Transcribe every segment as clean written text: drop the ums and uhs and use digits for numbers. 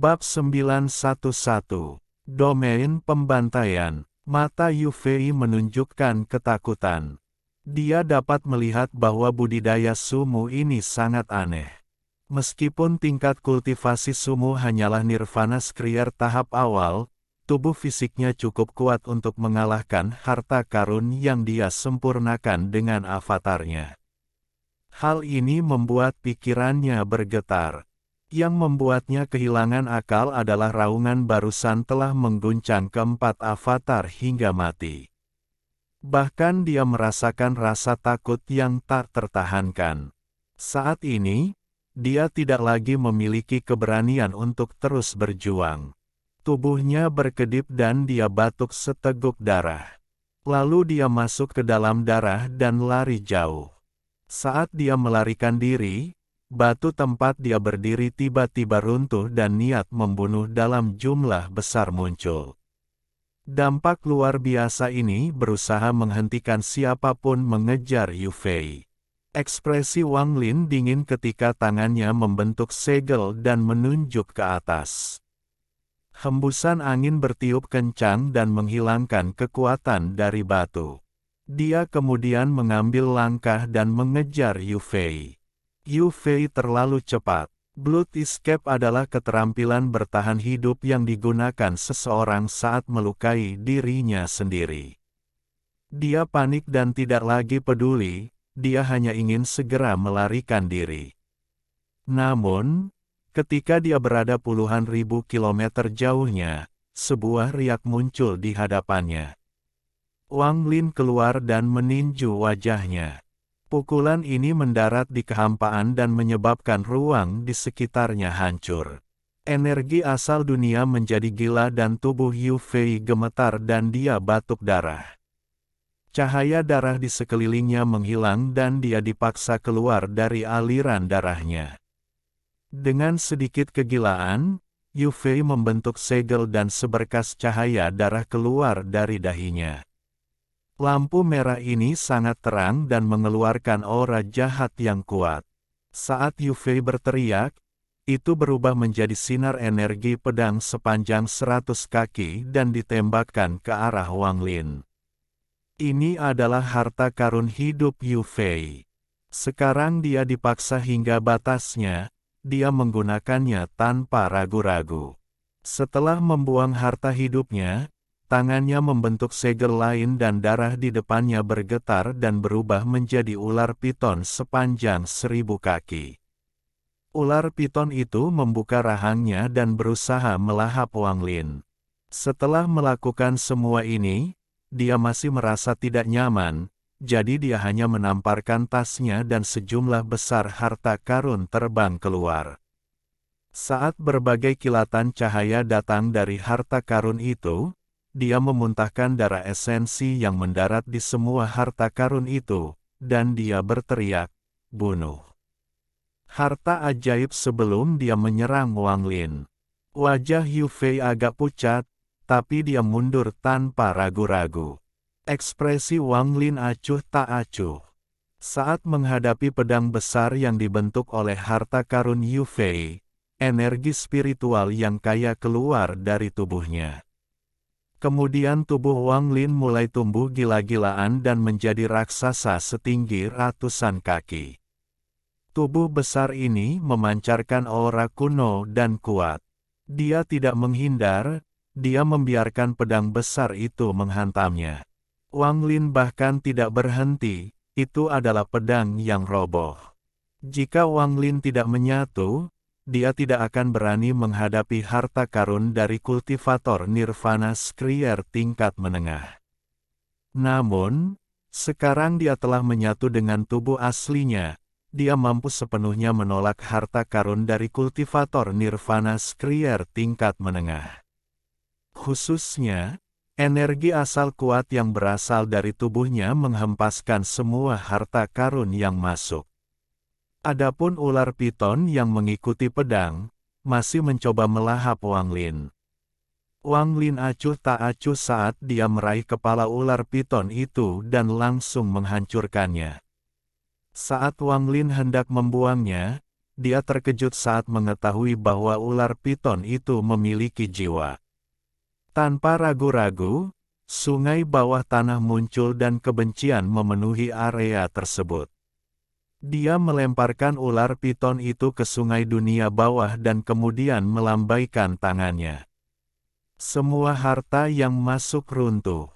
Bab 911. Domain pembantaian. Mata Yu Fei menunjukkan ketakutan. Dia dapat melihat bahwa budidaya sumu ini sangat aneh. Meskipun tingkat kultivasi sumu hanyalah nirvana skrier tahap awal, tubuh fisiknya cukup kuat untuk mengalahkan harta karun yang dia sempurnakan dengan avatarnya. Hal ini membuat pikirannya bergetar. Yang membuatnya kehilangan akal adalah raungan barusan telah mengguncang keempat avatar hingga mati. Bahkan dia merasakan rasa takut yang tak tertahankan. Saat ini, dia tidak lagi memiliki keberanian untuk terus berjuang. Tubuhnya berkedip dan dia batuk seteguk darah. Lalu dia masuk ke dalam darah dan lari jauh. Saat dia melarikan diri, batu tempat dia berdiri tiba-tiba runtuh dan niat membunuh dalam jumlah besar muncul. Dampak luar biasa ini berusaha menghentikan siapapun mengejar Yu Fei. Ekspresi Wang Lin dingin ketika tangannya membentuk segel dan menunjuk ke atas. Hembusan angin bertiup kencang dan menghilangkan kekuatan dari batu. Dia kemudian mengambil langkah dan mengejar Yu Fei. Yu Fei terlalu cepat. Blood escape adalah keterampilan bertahan hidup yang digunakan seseorang saat melukai dirinya sendiri. Dia panik dan tidak lagi peduli, dia hanya ingin segera melarikan diri. Namun, ketika dia berada puluhan ribu kilometer jauhnya, sebuah riak muncul di hadapannya. Wang Lin keluar dan meninju wajahnya. Pukulan ini mendarat di kehampaan dan menyebabkan ruang di sekitarnya hancur. Energi asal dunia menjadi gila dan tubuh Yu Fei gemetar dan dia batuk darah. Cahaya darah di sekelilingnya menghilang dan dia dipaksa keluar dari aliran darahnya. Dengan sedikit kegilaan, Yu Fei membentuk segel dan seberkas cahaya darah keluar dari dahinya. Lampu merah ini sangat terang dan mengeluarkan aura jahat yang kuat. Saat Yu Fei berteriak, itu berubah menjadi sinar energi pedang sepanjang 100 kaki dan ditembakkan ke arah Wang Lin. Ini adalah harta karun hidup Yu Fei. Sekarang dia dipaksa hingga batasnya, dia menggunakannya tanpa ragu-ragu. Setelah membuang harta hidupnya, tangannya membentuk segel lain dan darah di depannya bergetar dan berubah menjadi ular piton sepanjang 1000 kaki. Ular piton itu membuka rahangnya dan berusaha melahap Wang Lin. Setelah melakukan semua ini, dia masih merasa tidak nyaman, jadi dia hanya menamparkan tasnya dan sejumlah besar harta karun terbang keluar. Saat berbagai kilatan cahaya datang dari harta karun itu, dia memuntahkan darah esensi yang mendarat di semua harta karun itu, dan dia berteriak, "Bunuh!" Harta ajaib sebelum dia menyerang Wang Lin. Wajah Yu Fei agak pucat, tapi dia mundur tanpa ragu-ragu. Ekspresi Wang Lin acuh tak acuh. Saat menghadapi pedang besar yang dibentuk oleh harta karun Yu Fei, energi spiritual yang kaya keluar dari tubuhnya. Kemudian tubuh Wang Lin mulai tumbuh gila-gilaan dan menjadi raksasa setinggi ratusan kaki. Tubuh besar ini memancarkan aura kuno dan kuat. Dia tidak menghindar, dia membiarkan pedang besar itu menghantamnya. Wang Lin bahkan tidak berhenti, itu adalah pedang yang roboh. Jika Wang Lin tidak menyatu, dia tidak akan berani menghadapi harta karun dari kultivator nirvana skrier tingkat menengah. Namun, sekarang dia telah menyatu dengan tubuh aslinya, dia mampu sepenuhnya menolak harta karun dari kultivator nirvana skrier tingkat menengah. Khususnya, energi asal kuat yang berasal dari tubuhnya menghempaskan semua harta karun yang masuk. Adapun ular piton yang mengikuti pedang, masih mencoba melahap Wang Lin. Wang Lin acuh tak acuh saat dia meraih kepala ular piton itu dan langsung menghancurkannya. Saat Wang Lin hendak membuangnya, dia terkejut saat mengetahui bahwa ular piton itu memiliki jiwa. Tanpa ragu-ragu, sungai bawah tanah muncul dan kebencian memenuhi area tersebut. Dia melemparkan ular piton itu ke sungai dunia bawah dan kemudian melambaikan tangannya. Semua harta yang masuk runtuh.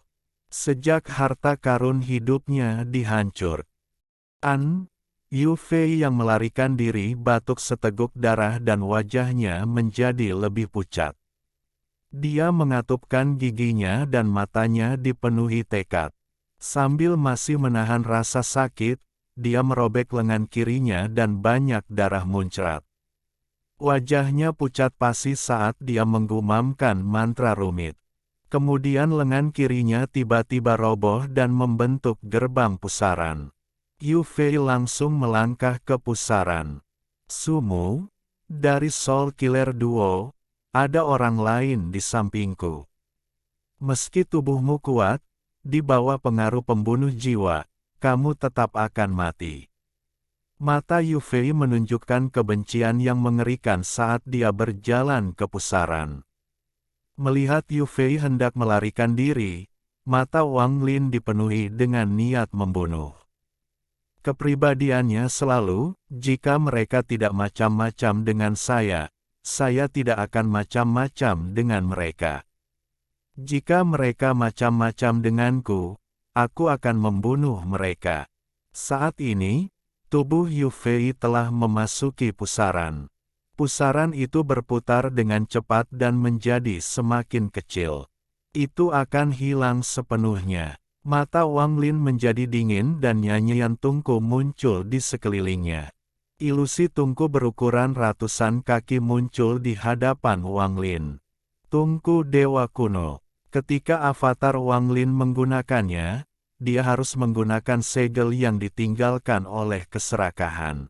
Sejak harta karun hidupnya dihancur. Yu Fei yang melarikan diri batuk seteguk darah dan wajahnya menjadi lebih pucat. Dia mengatupkan giginya dan matanya dipenuhi tekad. Sambil masih menahan rasa sakit, dia merobek lengan kirinya dan banyak darah muncrat. Wajahnya pucat pasi saat dia menggumamkan mantra rumit. Kemudian lengan kirinya tiba-tiba roboh dan membentuk gerbang pusaran. Yu Fei langsung melangkah ke pusaran. Sumu, dari Soul Killer Duo, ada orang lain di sampingku. Meski tubuhmu kuat, di bawah pengaruh pembunuh jiwa, kamu tetap akan mati. Mata Yu Fei menunjukkan kebencian yang mengerikan saat dia berjalan ke pusaran. Melihat Yu Fei hendak melarikan diri, mata Wang Lin dipenuhi dengan niat membunuh. Kepribadiannya selalu, jika mereka tidak macam-macam dengan saya tidak akan macam-macam dengan mereka. Jika mereka macam-macam denganku, aku akan membunuh mereka. Saat ini, tubuh Yu Fei telah memasuki pusaran. Pusaran itu berputar dengan cepat dan menjadi semakin kecil. Itu akan hilang sepenuhnya. Mata Wang Lin menjadi dingin dan nyanyian tungku muncul di sekelilingnya. Ilusi tungku berukuran ratusan kaki muncul di hadapan Wang Lin. Tungku Dewa Kuno. Ketika avatar Wang Lin menggunakannya, dia harus menggunakan segel yang ditinggalkan oleh keserakahan.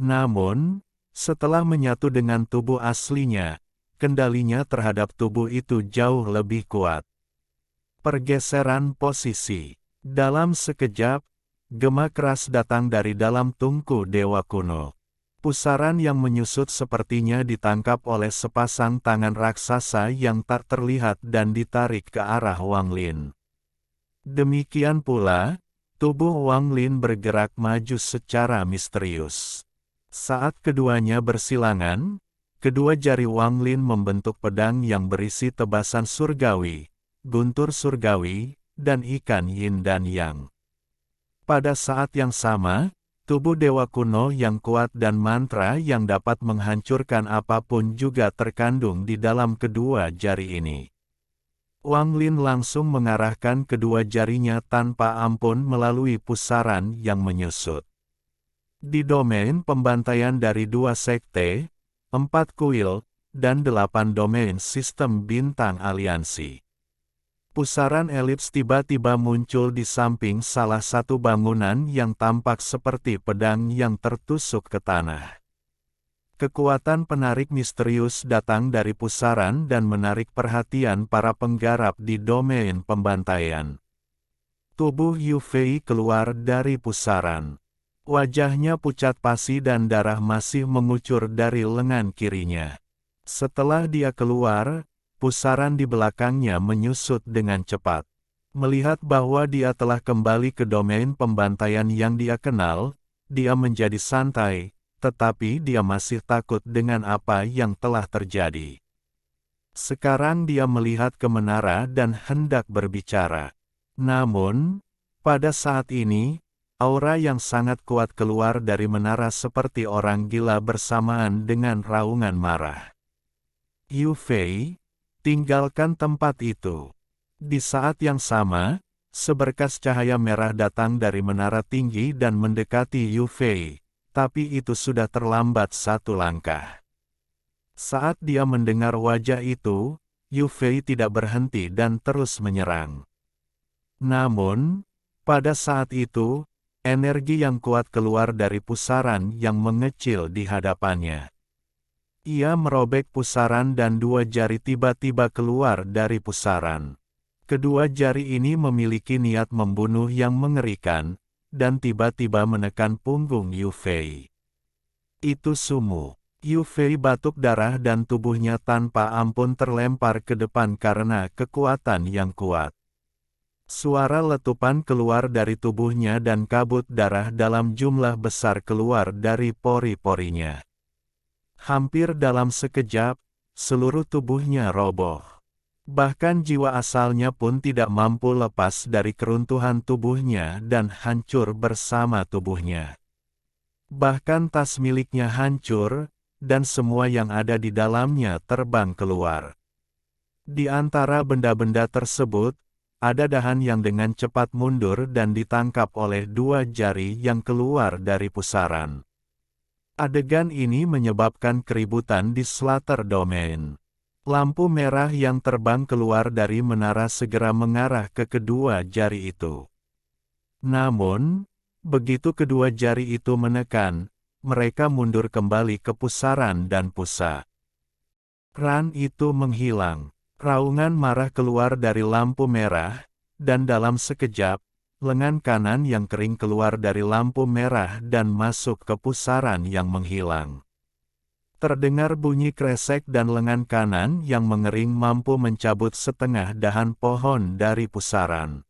Namun, setelah menyatu dengan tubuh aslinya, kendalinya terhadap tubuh itu jauh lebih kuat. Pergeseran posisi. Dalam sekejap, gema keras datang dari dalam tungku Dewa Kuno. Pusaran yang menyusut sepertinya ditangkap oleh sepasang tangan raksasa yang tak terlihat dan ditarik ke arah Wang Lin. Demikian pula, tubuh Wang Lin bergerak maju secara misterius. Saat keduanya bersilangan, kedua jari Wang Lin membentuk pedang yang berisi tebasan surgawi, guntur surgawi, dan ikan yin dan yang. Pada saat yang sama, tubuh Dewa Kuno yang kuat dan mantra yang dapat menghancurkan apapun juga terkandung di dalam kedua jari ini. Wang Lin langsung mengarahkan kedua jarinya tanpa ampun melalui pusaran yang menyusut. Di domain pembantaian dari 2 sekte, 4 kuil, dan 8 domain sistem bintang aliansi. Pusaran elips tiba-tiba muncul di samping salah satu bangunan yang tampak seperti pedang yang tertusuk ke tanah. Kekuatan penarik misterius datang dari pusaran dan menarik perhatian para penggarap di domain pembantaian. Tubuh Yu Fei keluar dari pusaran. Wajahnya pucat pasi dan darah masih mengucur dari lengan kirinya. Setelah dia keluar, pusaran di belakangnya menyusut dengan cepat. Melihat bahwa dia telah kembali ke domain pembantaian yang dia kenal, dia menjadi santai, tetapi dia masih takut dengan apa yang telah terjadi. Sekarang dia melihat ke menara dan hendak berbicara. Namun, pada saat ini, aura yang sangat kuat keluar dari menara seperti orang gila bersamaan dengan raungan marah. Yu Fei, tinggalkan tempat itu. Di saat yang sama, seberkas cahaya merah datang dari menara tinggi dan mendekati Yu Fei, tapi itu sudah terlambat satu langkah. Saat dia mendengar wajah itu, Yu Fei tidak berhenti dan terus menyerang. Namun, pada saat itu, energi yang kuat keluar dari pusaran yang mengecil di hadapannya. Ia merobek pusaran dan dua jari tiba-tiba keluar dari pusaran. Kedua jari ini memiliki niat membunuh yang mengerikan, dan tiba-tiba menekan punggung Yu Fei. Itu Sumu. Yu Fei batuk darah dan tubuhnya tanpa ampun terlempar ke depan karena kekuatan yang kuat. Suara letupan keluar dari tubuhnya dan kabut darah dalam jumlah besar keluar dari pori-porinya. Hampir dalam sekejap, seluruh tubuhnya roboh. Bahkan jiwa asalnya pun tidak mampu lepas dari keruntuhan tubuhnya dan hancur bersama tubuhnya. Bahkan tas miliknya hancur, dan semua yang ada di dalamnya terbang keluar. Di antara benda-benda tersebut, ada dahan yang dengan cepat mundur dan ditangkap oleh dua jari yang keluar dari pusaran. Adegan ini menyebabkan keributan di Slaughter Domain. Lampu merah yang terbang keluar dari menara segera mengarah ke kedua jari itu. Namun, begitu kedua jari itu menekan, mereka mundur kembali ke pusaran dan pusat. Ran itu menghilang. Raungan marah keluar dari lampu merah, dan dalam sekejap, lengan kanan yang kering keluar dari lampu merah dan masuk ke pusaran yang menghilang. Terdengar bunyi kresek dan lengan kanan yang mengering mampu mencabut setengah dahan pohon dari pusaran.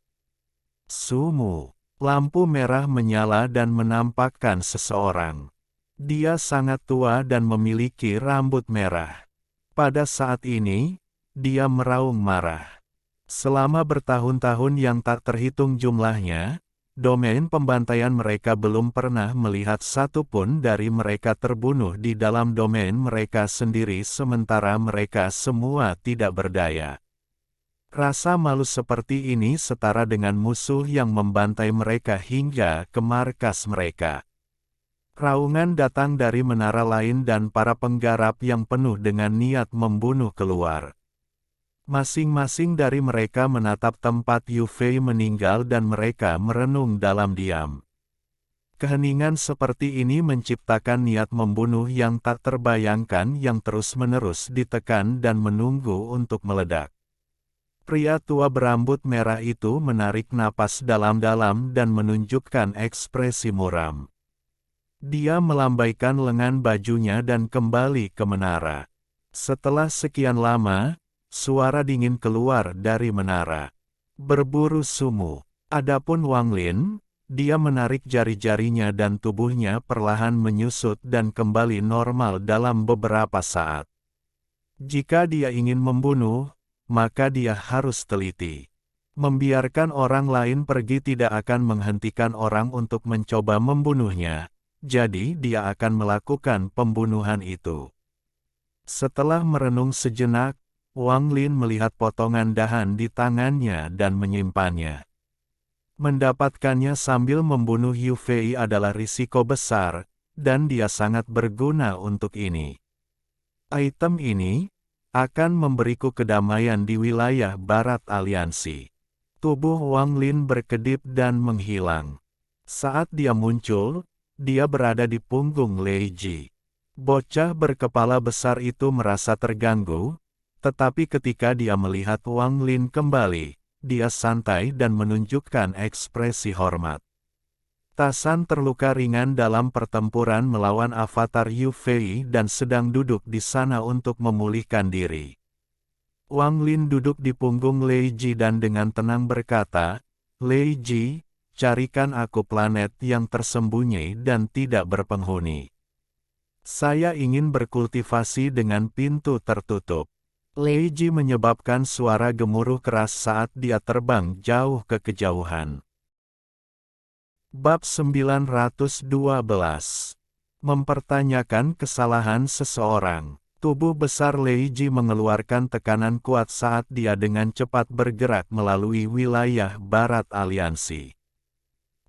Sumu. Lampu merah menyala dan menampakkan seseorang. Dia sangat tua dan memiliki rambut merah. Pada saat ini, dia meraung marah. Selama bertahun-tahun yang tak terhitung jumlahnya, domain pembantaian mereka belum pernah melihat satu pun dari mereka terbunuh di dalam domain mereka sendiri sementara mereka semua tidak berdaya. Rasa malu seperti ini setara dengan musuh yang membantai mereka hingga ke markas mereka. Raungan datang dari menara lain dan para penggarap yang penuh dengan niat membunuh keluar. Masing-masing dari mereka menatap tempat Yu Fei meninggal dan mereka merenung dalam diam. Keheningan seperti ini menciptakan niat membunuh yang tak terbayangkan yang terus-menerus ditekan dan menunggu untuk meledak. Pria tua berambut merah itu menarik napas dalam-dalam dan menunjukkan ekspresi muram. Dia melambaikan lengan bajunya dan kembali ke menara. Setelah sekian lama, suara dingin keluar dari menara. Berburu Sumu. Adapun Wang Lin, dia menarik jari-jarinya dan tubuhnya perlahan menyusut dan kembali normal dalam beberapa saat. Jika dia ingin membunuh, maka dia harus teliti. Membiarkan orang lain pergi tidak akan menghentikan orang untuk mencoba membunuhnya. Jadi dia akan melakukan pembunuhan itu. Setelah merenung sejenak, Wang Lin melihat potongan dahan di tangannya dan menyimpannya. Mendapatkannya sambil membunuh Yu Fei adalah risiko besar, dan dia sangat berguna untuk ini. Item ini akan memberiku kedamaian di wilayah Barat Aliansi. Tubuh Wang Lin berkedip dan menghilang. Saat dia muncul, dia berada di punggung Lei Ji. Bocah berkepala besar itu merasa terganggu, tetapi ketika dia melihat Wang Lin kembali, dia santai dan menunjukkan ekspresi hormat. Tasan terluka ringan dalam pertempuran melawan avatar Yu Fei dan sedang duduk di sana untuk memulihkan diri. Wang Lin duduk di punggung Lei Ji dan dengan tenang berkata, "Lei Ji, carikan aku planet yang tersembunyi dan tidak berpenghuni. Saya ingin berkultivasi dengan pintu tertutup." Lei Ji menyebabkan suara gemuruh keras saat dia terbang jauh ke kejauhan. Bab 912. Mempertanyakan kesalahan seseorang. Tubuh besar Lei Ji mengeluarkan tekanan kuat saat dia dengan cepat bergerak melalui wilayah Barat Aliansi.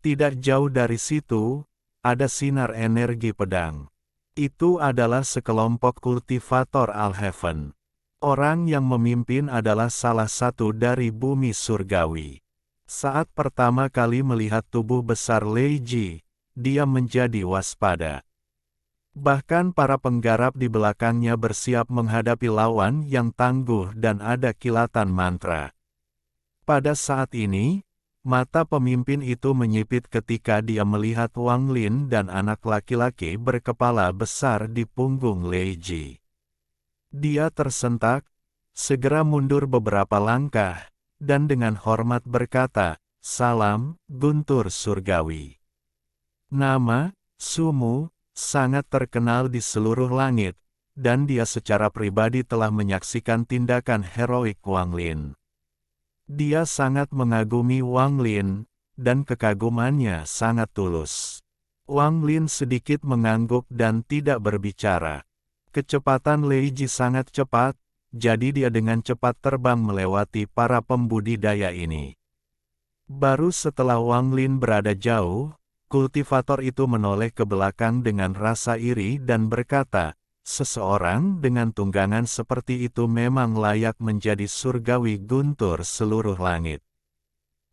Tidak jauh dari situ, ada sinar energi pedang. Itu adalah sekelompok kultivator Alheaven. Orang yang memimpin adalah salah satu dari bumi surgawi. Saat pertama kali melihat tubuh besar Lei Ji, dia menjadi waspada. Bahkan para penggarap di belakangnya bersiap menghadapi lawan yang tangguh dan ada kilatan mantra. Pada saat ini, Mata pemimpin itu menyipit ketika dia melihat Wang Lin dan anak laki-laki berkepala besar di punggung Lei Ji. Dia tersentak, segera mundur beberapa langkah, dan dengan hormat berkata, "Salam, Guntur Surgawi." Nama, Sumu, sangat terkenal di seluruh langit, dan dia secara pribadi telah menyaksikan tindakan heroik Wang Lin. Dia sangat mengagumi Wang Lin, dan kekagumannya sangat tulus. Wang Lin sedikit mengangguk dan tidak berbicara. Kecepatan Lei Ji sangat cepat, jadi dia dengan cepat terbang melewati para pembudidaya ini. Baru setelah Wang Lin berada jauh, kultivator itu menoleh ke belakang dengan rasa iri dan berkata, "Seseorang dengan tunggangan seperti itu memang layak menjadi surgawi guntur seluruh langit."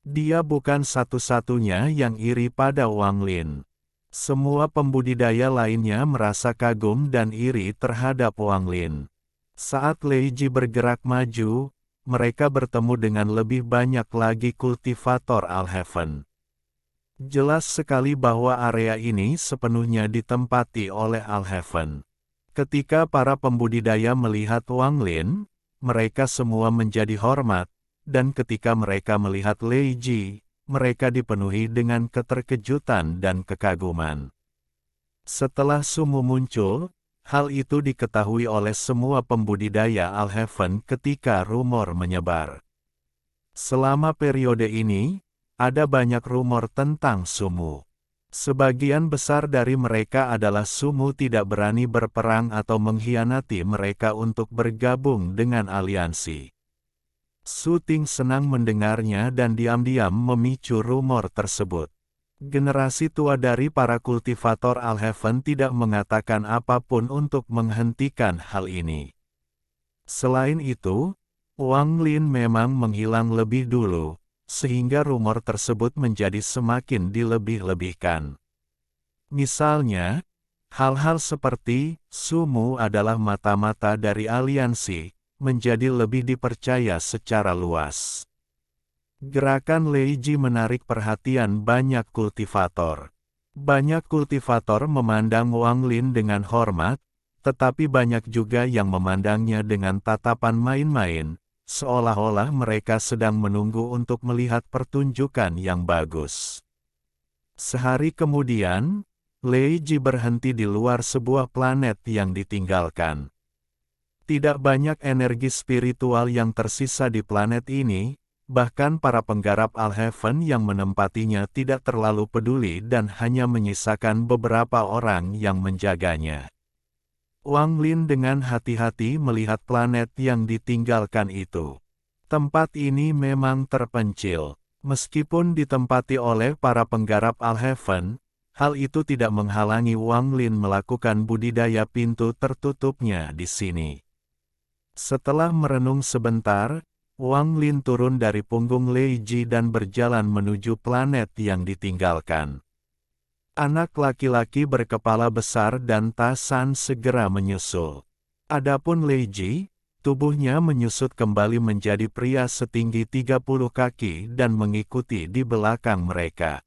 Dia bukan satu-satunya yang iri pada Wang Lin. Semua pembudidaya lainnya merasa kagum dan iri terhadap Wang Lin. Saat Lei Ji bergerak maju, mereka bertemu dengan lebih banyak lagi kultivator Alhaven. Jelas sekali bahwa area ini sepenuhnya ditempati oleh Alhaven. Ketika para pembudidaya melihat Wang Lin, mereka semua menjadi hormat, dan ketika mereka melihat Lei Ji, mereka dipenuhi dengan keterkejutan dan kekaguman. Setelah Sumu muncul, hal itu diketahui oleh semua pembudidaya Alhaven ketika rumor menyebar. Selama periode ini, ada banyak rumor tentang Sumu. Sebagian besar dari mereka adalah Sumu tidak berani berperang atau mengkhianati mereka untuk bergabung dengan aliansi. Su Ting senang mendengarnya dan diam-diam memicu rumor tersebut. Generasi tua dari para kultivator Alhaven tidak mengatakan apapun untuk menghentikan hal ini. Selain itu, Wang Lin memang menghilang lebih dulu, sehingga rumor tersebut menjadi semakin dilebih-lebihkan. Misalnya, hal-hal seperti Sumu adalah mata-mata dari aliansi, menjadi lebih dipercaya secara luas. Gerakan Lei Ji menarik perhatian banyak kultivator. Banyak kultivator memandang Wang Lin dengan hormat, tetapi banyak juga yang memandangnya dengan tatapan main-main, seolah-olah mereka sedang menunggu untuk melihat pertunjukan yang bagus. Sehari kemudian, Lei Ji berhenti di luar sebuah planet yang ditinggalkan. Tidak banyak energi spiritual yang tersisa di planet ini, bahkan para penggarap Alhaven yang menempatinya tidak terlalu peduli dan hanya menyisakan beberapa orang yang menjaganya. Wang Lin dengan hati-hati melihat planet yang ditinggalkan itu. Tempat ini memang terpencil. Meskipun ditempati oleh para penggarap Alhaven, hal itu tidak menghalangi Wang Lin melakukan budidaya pintu tertutupnya di sini. Setelah merenung sebentar, Wang Lin turun dari punggung Lei Ji dan berjalan menuju planet yang ditinggalkan. Anak laki-laki berkepala besar dan Tasan segera menyusul. Adapun Lei Ji, tubuhnya menyusut kembali menjadi pria setinggi 30 kaki dan mengikuti di belakang mereka.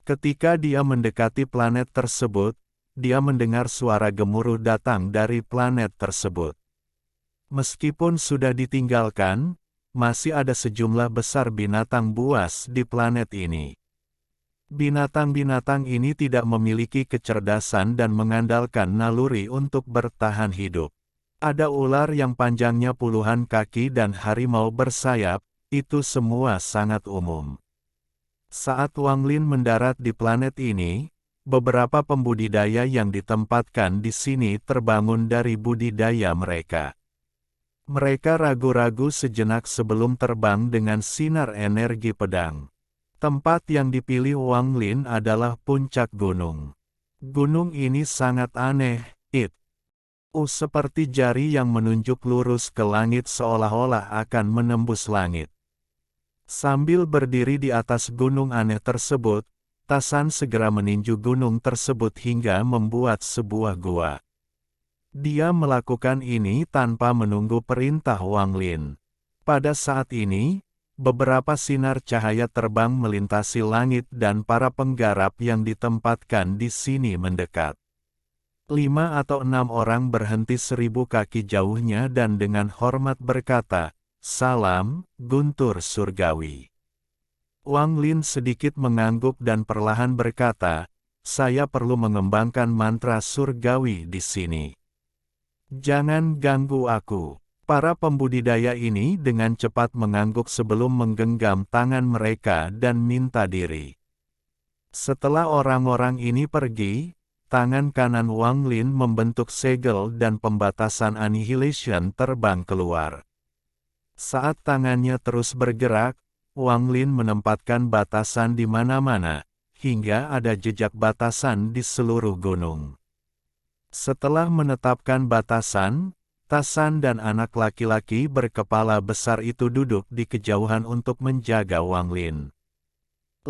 Ketika dia mendekati planet tersebut, dia mendengar suara gemuruh datang dari planet tersebut. Meskipun sudah ditinggalkan, masih ada sejumlah besar binatang buas di planet ini. Binatang-binatang ini tidak memiliki kecerdasan dan mengandalkan naluri untuk bertahan hidup. Ada ular yang panjangnya puluhan kaki dan harimau bersayap, itu semua sangat umum. Saat Wang Lin mendarat di planet ini, beberapa pembudidaya yang ditempatkan di sini terbangun dari budidaya mereka. Mereka ragu-ragu sejenak sebelum terbang dengan sinar energi pedang. Tempat yang dipilih Wang Lin adalah puncak gunung. Gunung ini sangat aneh, seperti jari yang menunjuk lurus ke langit seolah-olah akan menembus langit. Sambil berdiri di atas gunung aneh tersebut, Tasan segera meninju gunung tersebut hingga membuat sebuah gua. Dia melakukan ini tanpa menunggu perintah Wang Lin. Pada saat ini, Beberapa sinar cahaya terbang melintasi langit dan para penggarap yang ditempatkan di sini mendekat. 5 atau 6 orang berhenti 1000 kaki jauhnya dan dengan hormat berkata, "Salam, Guntur Surgawi." Wang Lin sedikit mengangguk dan perlahan berkata, "Saya perlu mengembangkan mantra surgawi di sini. Jangan ganggu aku." Para pembudidaya ini dengan cepat mengangguk sebelum menggenggam tangan mereka dan minta diri. Setelah orang-orang ini pergi, tangan kanan Wang Lin membentuk segel dan pembatasan annihilation terbang keluar. Saat tangannya terus bergerak, Wang Lin menempatkan batasan di mana-mana, hingga ada jejak batasan di seluruh gunung. Setelah menetapkan batasan, Tasan dan anak laki-laki berkepala besar itu duduk di kejauhan untuk menjaga Wang Lin.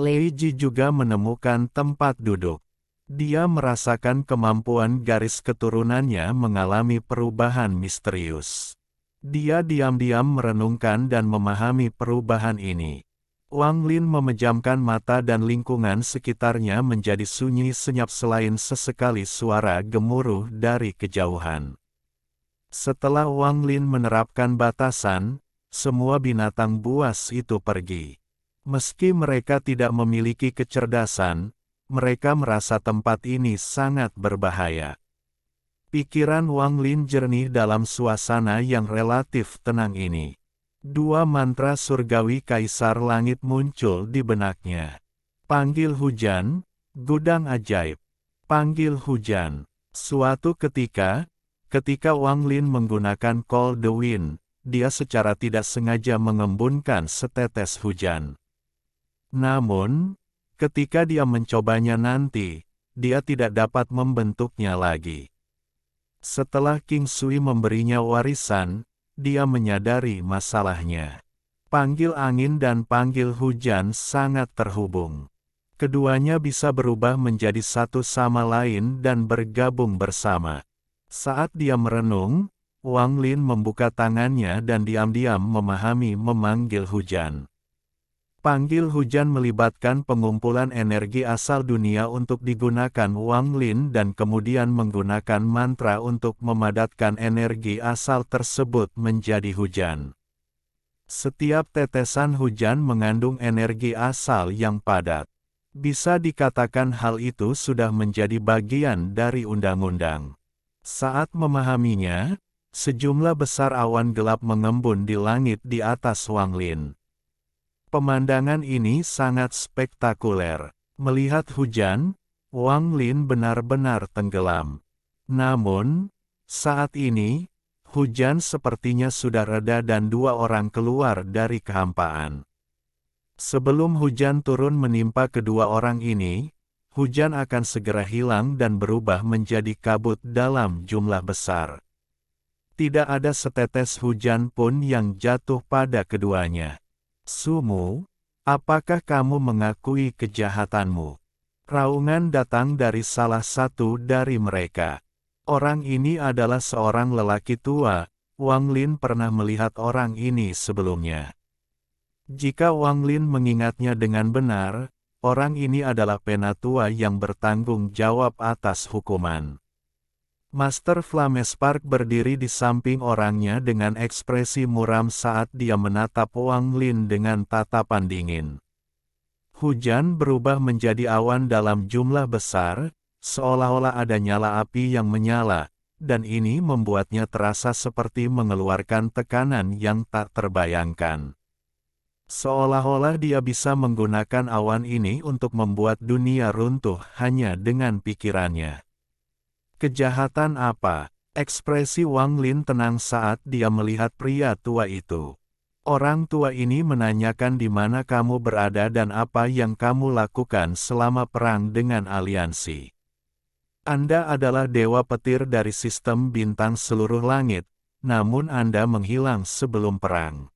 Lei Ji juga menemukan tempat duduk. Dia merasakan kemampuan garis keturunannya mengalami perubahan misterius. Dia diam-diam merenungkan dan memahami perubahan ini. Wang Lin memejamkan mata dan lingkungan sekitarnya menjadi sunyi senyap selain sesekali suara gemuruh dari kejauhan. Setelah Wang Lin menerapkan batasan, semua binatang buas itu pergi. Meski mereka tidak memiliki kecerdasan, mereka merasa tempat ini sangat berbahaya. Pikiran Wang Lin jernih dalam suasana yang relatif tenang ini. 2 mantra surgawi Kaisar Langit muncul di benaknya. Panggil hujan, gudang ajaib. Panggil hujan. Suatu ketika Wang Lin menggunakan Call the Wind, dia secara tidak sengaja mengembunkan setetes hujan. Namun, ketika dia mencobanya nanti, dia tidak dapat membentuknya lagi. Setelah King Sui memberinya warisan, dia menyadari masalahnya. Panggil angin dan panggil hujan sangat terhubung. Keduanya bisa berubah menjadi satu sama lain dan bergabung bersama. Saat dia merenung, Wang Lin membuka tangannya dan diam-diam memahami memanggil hujan. Panggil hujan melibatkan pengumpulan energi asal dunia untuk digunakan Wang Lin dan kemudian menggunakan mantra untuk memadatkan energi asal tersebut menjadi hujan. Setiap tetesan hujan mengandung energi asal yang padat. Bisa dikatakan hal itu sudah menjadi bagian dari undang-undang. Saat memahaminya, sejumlah besar awan gelap mengembun di langit di atas Wang Lin. Pemandangan ini sangat spektakuler. Melihat hujan, Wang Lin benar-benar tenggelam. Namun, saat ini, hujan sepertinya sudah reda dan 2 orang keluar dari kehampaan. Sebelum hujan turun menimpa kedua orang ini, hujan akan segera hilang dan berubah menjadi kabut dalam jumlah besar. Tidak ada setetes hujan pun yang jatuh pada keduanya. Sumu, apakah kamu mengakui kejahatanmu? Raungan datang dari salah satu dari mereka. Orang ini adalah seorang lelaki tua. Wang Lin pernah melihat orang ini sebelumnya. Jika Wang Lin mengingatnya dengan benar, orang ini adalah penatua yang bertanggung jawab atas hukuman. Master Flamespark berdiri di samping orangnya dengan ekspresi muram saat dia menatap Wang Lin dengan tatapan dingin. Hujan berubah menjadi awan dalam jumlah besar, seolah-olah ada nyala api yang menyala, dan ini membuatnya terasa seperti mengeluarkan tekanan yang tak terbayangkan. Seolah-olah dia bisa menggunakan awan ini untuk membuat dunia runtuh hanya dengan pikirannya. Kejahatan apa? Ekspresi Wang Lin tenang saat dia melihat pria tua itu. Orang tua ini menanyakan di mana kamu berada dan apa yang kamu lakukan selama perang dengan aliansi. Anda adalah dewa petir dari sistem bintang seluruh langit, namun Anda menghilang sebelum perang.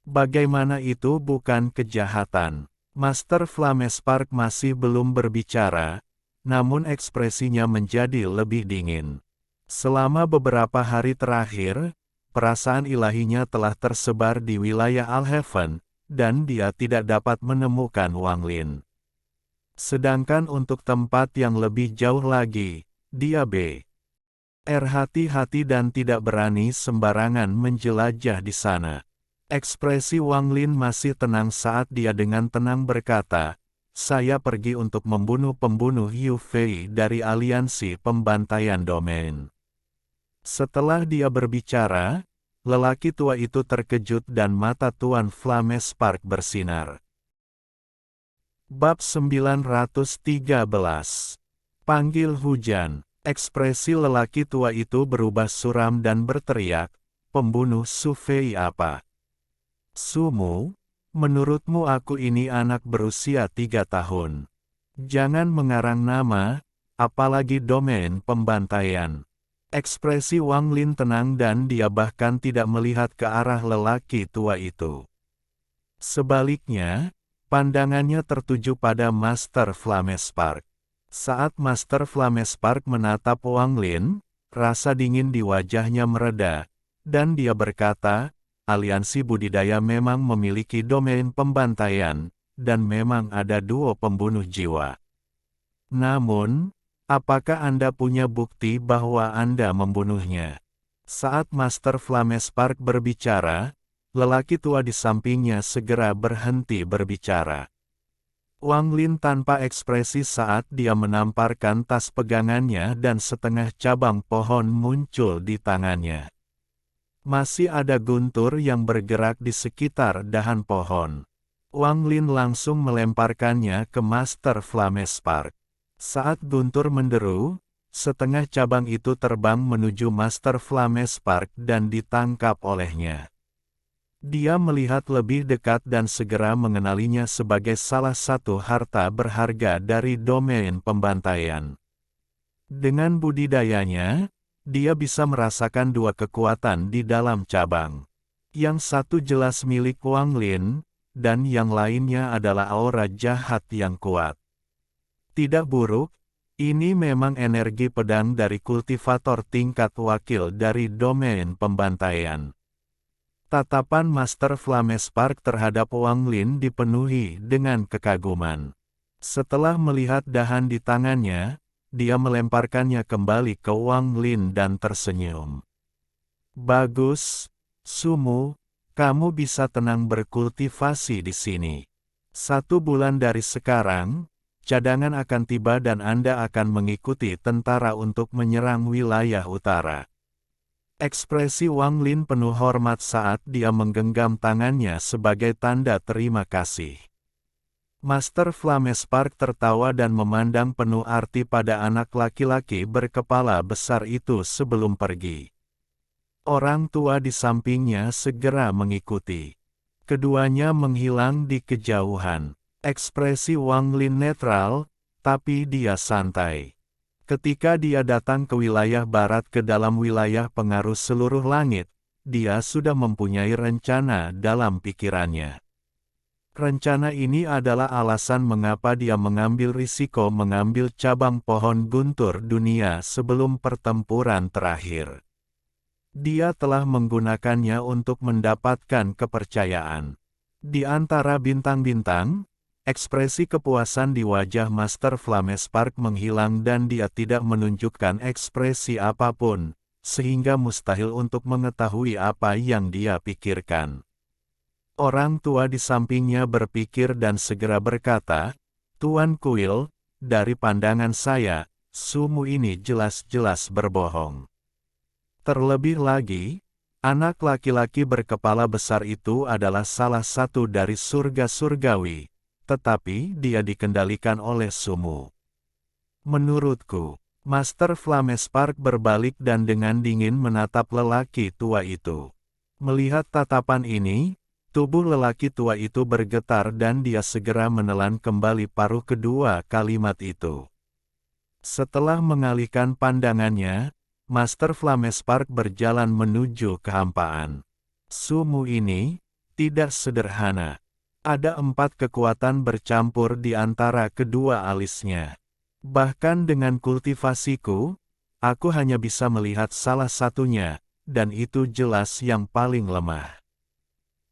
Bagaimana itu bukan kejahatan? Master Flamespark masih belum berbicara, namun ekspresinya menjadi lebih dingin. Selama beberapa hari terakhir, perasaan ilahinya telah tersebar di wilayah Alhaven, dan dia tidak dapat menemukan Wang Lin. Sedangkan untuk tempat yang lebih jauh lagi, dia hati-hati dan tidak berani sembarangan menjelajah di sana. Ekspresi Wang Lin masih tenang saat dia dengan tenang berkata, "Saya pergi untuk membunuh pembunuh Yu Fei dari aliansi pembantaian domain." Setelah dia berbicara, lelaki tua itu terkejut dan mata Tuan Flames Park bersinar. Bab 913. Panggil hujan. Ekspresi lelaki tua itu berubah suram dan berteriak, "Pembunuh Su Fei apa? Sumu, menurutmu aku ini anak berusia 3 tahun. Jangan mengarang nama, apalagi domain pembantaian." Ekspresi Wang Lin tenang dan dia bahkan tidak melihat ke arah lelaki tua itu. Sebaliknya, pandangannya tertuju pada Master Flames Park. Saat Master Flames Park menatap Wang Lin, rasa dingin di wajahnya mereda, dan dia berkata, "Aliansi budidaya memang memiliki domain pembantaian, dan memang ada duo pembunuh jiwa. Namun, apakah Anda punya bukti bahwa Anda membunuhnya?" Saat Master Flames Park berbicara, lelaki tua di sampingnya segera berhenti berbicara. Wang Lin tanpa ekspresi saat dia menamparkan tas pegangannya dan setengah cabang pohon muncul di tangannya. Masih ada guntur yang bergerak di sekitar dahan pohon. Wang Lin langsung melemparkannya ke Master Flames Park. Saat guntur menderu, setengah cabang itu terbang menuju Master Flames Park dan ditangkap olehnya. Dia melihat lebih dekat dan segera mengenalinya sebagai salah satu harta berharga dari domain pembantaian. Dengan budidayanya, dia bisa merasakan dua kekuatan di dalam cabang. Yang satu jelas milik Wang Lin, dan yang lainnya adalah aura jahat yang kuat. Tidak buruk, ini memang energi pedang dari kultivator tingkat wakil dari domain pembantaian. Tatapan Master Flames Park terhadap Wang Lin dipenuhi dengan kekaguman. Setelah melihat dahan di tangannya, dia melemparkannya kembali ke Wang Lin dan tersenyum. "Bagus, Sumu, kamu bisa tenang berkultivasi di sini. 1 bulan dari sekarang, cadangan akan tiba dan Anda akan mengikuti tentara untuk menyerang wilayah utara." Ekspresi Wang Lin penuh hormat saat dia menggenggam tangannya sebagai tanda terima kasih. Master Flames Park tertawa dan memandang penuh arti pada anak laki-laki berkepala besar itu sebelum pergi. Orang tua di sampingnya segera mengikuti. Keduanya menghilang di kejauhan. Ekspresi Wang Lin netral, tapi dia santai. Ketika dia datang ke wilayah barat ke dalam wilayah pengaruh seluruh langit, dia sudah mempunyai rencana dalam pikirannya. Rencana ini adalah alasan mengapa dia mengambil risiko mengambil cabang pohon guntur dunia sebelum pertempuran terakhir. Dia telah menggunakannya untuk mendapatkan kepercayaan. Di antara bintang-bintang, ekspresi kepuasan di wajah Master Flames Park menghilang dan dia tidak menunjukkan ekspresi apapun, sehingga mustahil untuk mengetahui apa yang dia pikirkan. Orang tua di sampingnya berpikir dan segera berkata, "Tuan Kuil, dari pandangan saya, Sumu ini jelas-jelas berbohong." Terlebih lagi, anak laki-laki berkepala besar itu adalah salah satu dari surga surgawi, tetapi dia dikendalikan oleh Sumu. Menurutku, Master Flames Park berbalik dan dengan dingin menatap lelaki tua itu. Melihat tatapan ini, tubuh lelaki tua itu bergetar dan dia segera menelan kembali paruh kedua kalimat itu. Setelah mengalihkan pandangannya, Master Flames Park berjalan menuju kehampaan. Sumu ini tidak sederhana. Ada 4 kekuatan bercampur di antara kedua alisnya. Bahkan dengan kultivasiku, aku hanya bisa melihat salah satunya, dan itu jelas yang paling lemah.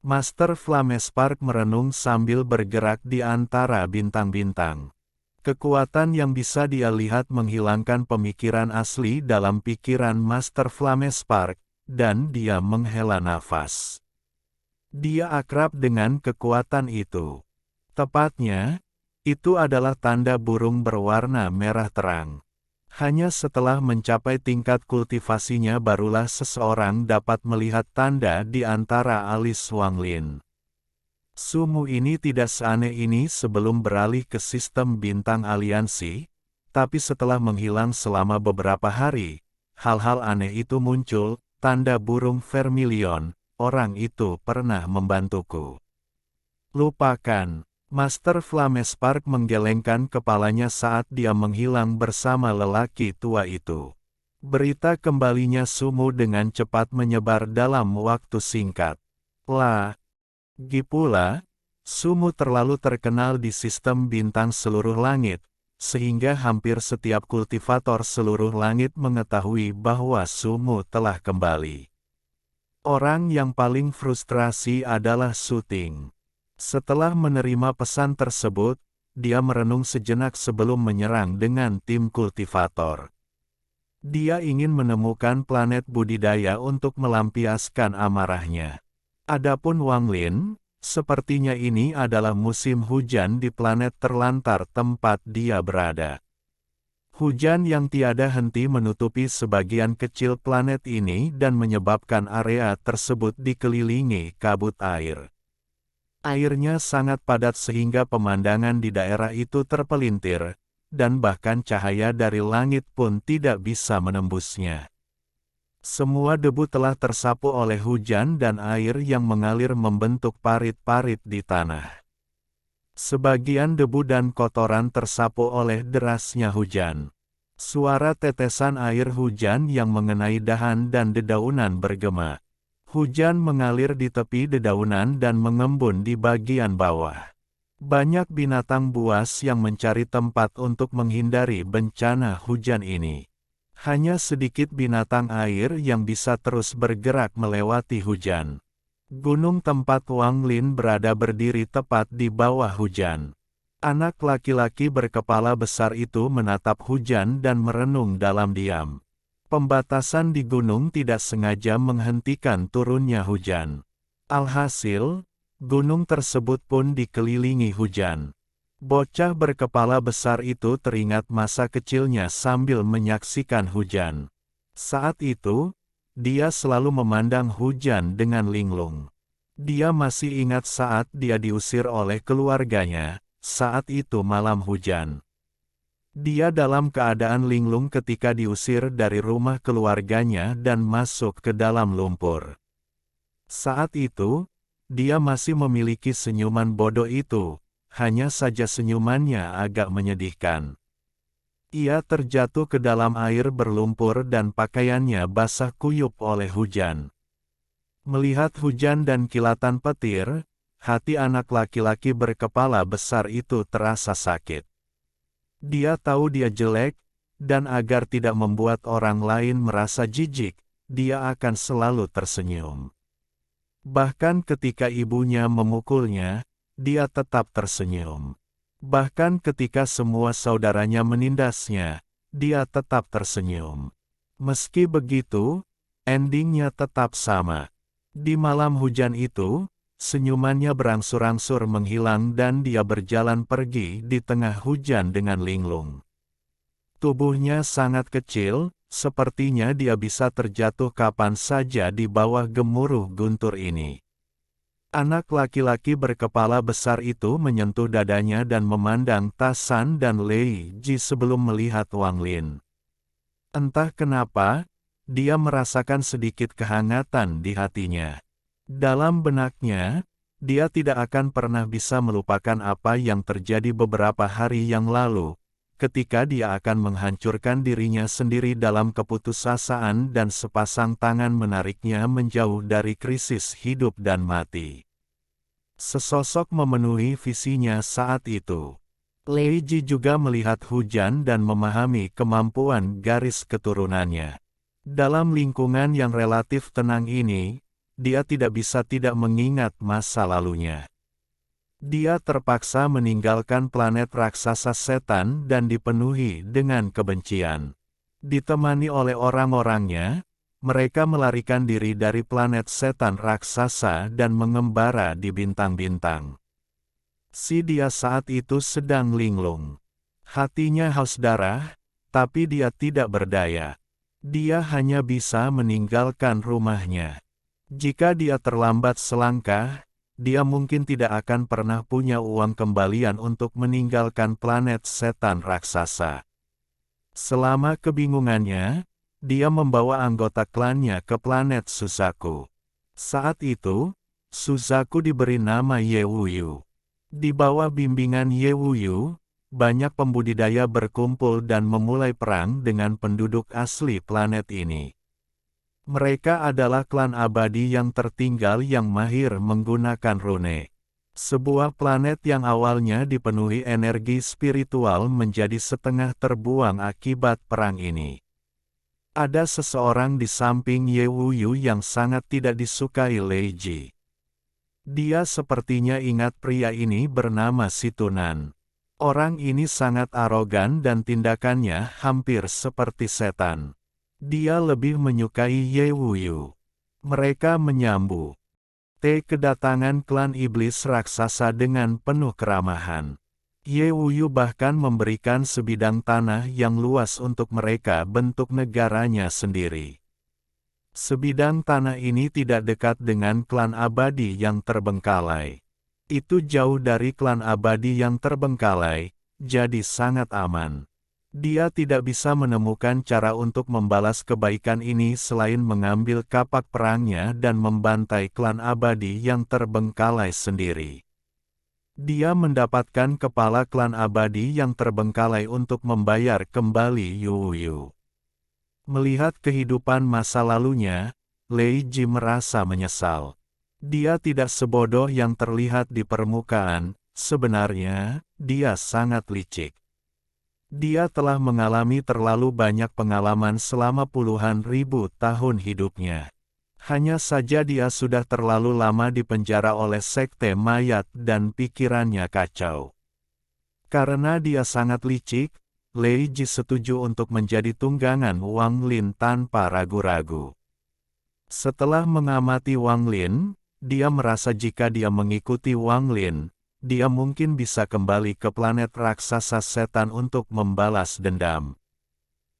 Master Flamespark merenung sambil bergerak di antara bintang-bintang. Kekuatan yang bisa dia lihat menghilangkan pemikiran asli dalam pikiran Master Flamespark, dan dia menghela nafas. Dia akrab dengan kekuatan itu. Tepatnya, itu adalah tanda burung berwarna merah terang. Hanya setelah mencapai tingkat kultivasinya barulah seseorang dapat melihat tanda di antara alis Wanglin. Sumu ini tidak seaneh ini sebelum beralih ke sistem bintang aliansi, tapi setelah menghilang selama beberapa hari, hal-hal aneh itu muncul, tanda burung vermilion, orang itu pernah membantuku. Lupakan. Master Flamespark menggelengkan kepalanya saat dia menghilang bersama lelaki tua itu. Berita kembalinya Sumu dengan cepat menyebar dalam waktu singkat. Gipula, Sumu terlalu terkenal di sistem bintang seluruh langit, sehingga hampir setiap kultivator seluruh langit mengetahui bahwa Sumu telah kembali. Orang yang paling frustrasi adalah Suting. Setelah menerima pesan tersebut, dia merenung sejenak sebelum menyerang dengan tim kultivator. Dia ingin menemukan planet budidaya untuk melampiaskan amarahnya. Adapun Wanglin, sepertinya ini adalah musim hujan di planet terlantar tempat dia berada. Hujan yang tiada henti menutupi sebagian kecil planet ini dan menyebabkan area tersebut dikelilingi kabut air. Airnya sangat padat sehingga pemandangan di daerah itu terpelintir, dan bahkan cahaya dari langit pun tidak bisa menembusnya. Semua debu telah tersapu oleh hujan dan air yang mengalir membentuk parit-parit di tanah. Sebagian debu dan kotoran tersapu oleh derasnya hujan. Suara tetesan air hujan yang mengenai dahan dan dedaunan bergema. Hujan mengalir di tepi dedaunan dan mengembun di bagian bawah. Banyak binatang buas yang mencari tempat untuk menghindari bencana hujan ini. Hanya sedikit binatang air yang bisa terus bergerak melewati hujan. Gunung tempat Wanglin berada berdiri tepat di bawah hujan. Anak laki-laki berkepala besar itu menatap hujan dan merenung dalam diam. Pembatasan di gunung tidak sengaja menghentikan turunnya hujan. Alhasil, gunung tersebut pun dikelilingi hujan. Bocah berkepala besar itu teringat masa kecilnya sambil menyaksikan hujan. Saat itu, dia selalu memandang hujan dengan linglung. Dia masih ingat saat dia diusir oleh keluarganya, saat itu malam hujan. Dia dalam keadaan linglung ketika diusir dari rumah keluarganya dan masuk ke dalam lumpur. Saat itu, dia masih memiliki senyuman bodoh itu, hanya saja senyumannya agak menyedihkan. Ia terjatuh ke dalam air berlumpur dan pakaiannya basah kuyup oleh hujan. Melihat hujan dan kilatan petir, hati anak laki-laki berkepala besar itu terasa sakit. Dia tahu dia jelek, dan agar tidak membuat orang lain merasa jijik, dia akan selalu tersenyum. Bahkan ketika ibunya memukulnya, dia tetap tersenyum. Bahkan ketika semua saudaranya menindasnya, dia tetap tersenyum. Meski begitu, endingnya tetap sama. Di malam hujan itu, senyumannya berangsur-angsur menghilang dan dia berjalan pergi di tengah hujan dengan linglung. Tubuhnya sangat kecil, sepertinya dia bisa terjatuh kapan saja di bawah gemuruh guntur ini. Anak laki-laki berkepala besar itu menyentuh dadanya dan memandang Tasan dan Lei Ji sebelum melihat Wanglin. Entah kenapa, dia merasakan sedikit kehangatan di hatinya. Dalam benaknya, dia tidak akan pernah bisa melupakan apa yang terjadi beberapa hari yang lalu, ketika dia akan menghancurkan dirinya sendiri dalam keputusasaan dan sepasang tangan menariknya menjauh dari krisis hidup dan mati. Sesosok memenuhi visinya saat itu. Lei Ji juga melihat hujan dan memahami kemampuan garis keturunannya. Dalam lingkungan yang relatif tenang ini, dia tidak bisa tidak mengingat masa lalunya. Dia terpaksa meninggalkan planet raksasa setan dan dipenuhi dengan kebencian. Ditemani oleh orang-orangnya, mereka melarikan diri dari planet setan raksasa dan mengembara di bintang-bintang. Si dia saat itu sedang linglung. Hatinya haus darah, tapi dia tidak berdaya. Dia hanya bisa meninggalkan rumahnya. Jika dia terlambat selangkah, dia mungkin tidak akan pernah punya uang kembalian untuk meninggalkan planet setan raksasa. Selama kebingungannya, dia membawa anggota klannya ke planet Suzaku. Saat itu, Suzaku diberi nama Yewuyu. Di bawah bimbingan Yewuyu, banyak pembudidaya berkumpul dan memulai perang dengan penduduk asli planet ini. Mereka adalah klan abadi yang tertinggal yang mahir menggunakan rune. Sebuah planet yang awalnya dipenuhi energi spiritual menjadi setengah terbuang akibat perang ini. Ada seseorang di samping Yewuyu yang sangat tidak disukai Leiji. Dia sepertinya ingat pria ini bernama Situnan. Orang ini sangat arogan dan tindakannya hampir seperti setan. Dia lebih menyukai Yewuyu. Mereka menyambut kedatangan klan iblis raksasa dengan penuh keramahan. Yewuyu bahkan memberikan sebidang tanah yang luas untuk mereka bentuk negaranya sendiri. Sebidang tanah ini tidak dekat dengan klan abadi yang terbengkalai. Itu jauh dari klan abadi yang terbengkalai, jadi sangat aman. Dia tidak bisa menemukan cara untuk membalas kebaikan ini selain mengambil kapak perangnya dan membantai klan abadi yang terbengkalai sendiri. Dia mendapatkan kepala klan abadi yang terbengkalai untuk membayar kembali Yewuyu. Melihat kehidupan masa lalunya, Leiji merasa menyesal. Dia tidak sebodoh yang terlihat di permukaan, sebenarnya, dia sangat licik. Dia telah mengalami terlalu banyak pengalaman selama puluhan ribu tahun hidupnya. Hanya saja dia sudah terlalu lama dipenjara oleh sekte mayat dan pikirannya kacau. Karena dia sangat licik, Leiji setuju untuk menjadi tunggangan Wang Lin tanpa ragu-ragu. Setelah mengamati Wang Lin, dia merasa jika dia mengikuti Wang Lin, dia mungkin bisa kembali ke planet raksasa setan untuk membalas dendam.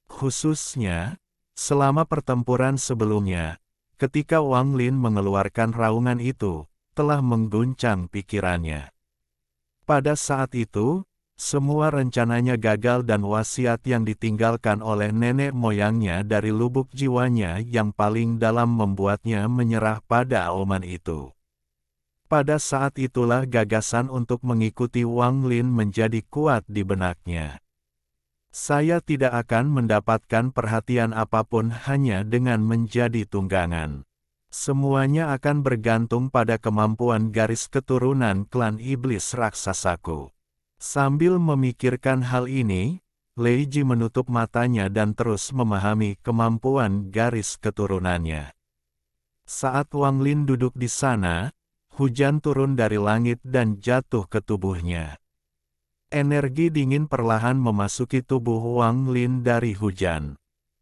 Khususnya, selama pertempuran sebelumnya, ketika Wang Lin mengeluarkan raungan itu, telah mengguncang pikirannya. Pada saat itu, semua rencananya gagal dan wasiat yang ditinggalkan oleh nenek moyangnya dari lubuk jiwanya yang paling dalam membuatnya menyerah pada oman itu. Pada saat itulah gagasan untuk mengikuti Wang Lin menjadi kuat di benaknya. Saya tidak akan mendapatkan perhatian apapun hanya dengan menjadi tunggangan. Semuanya akan bergantung pada kemampuan garis keturunan klan iblis raksasaku. Sambil memikirkan hal ini, Leiji menutup matanya dan terus memahami kemampuan garis keturunannya. Saat Wang Lin duduk di sana, hujan turun dari langit dan jatuh ke tubuhnya. Energi dingin perlahan memasuki tubuh Wang Lin dari hujan.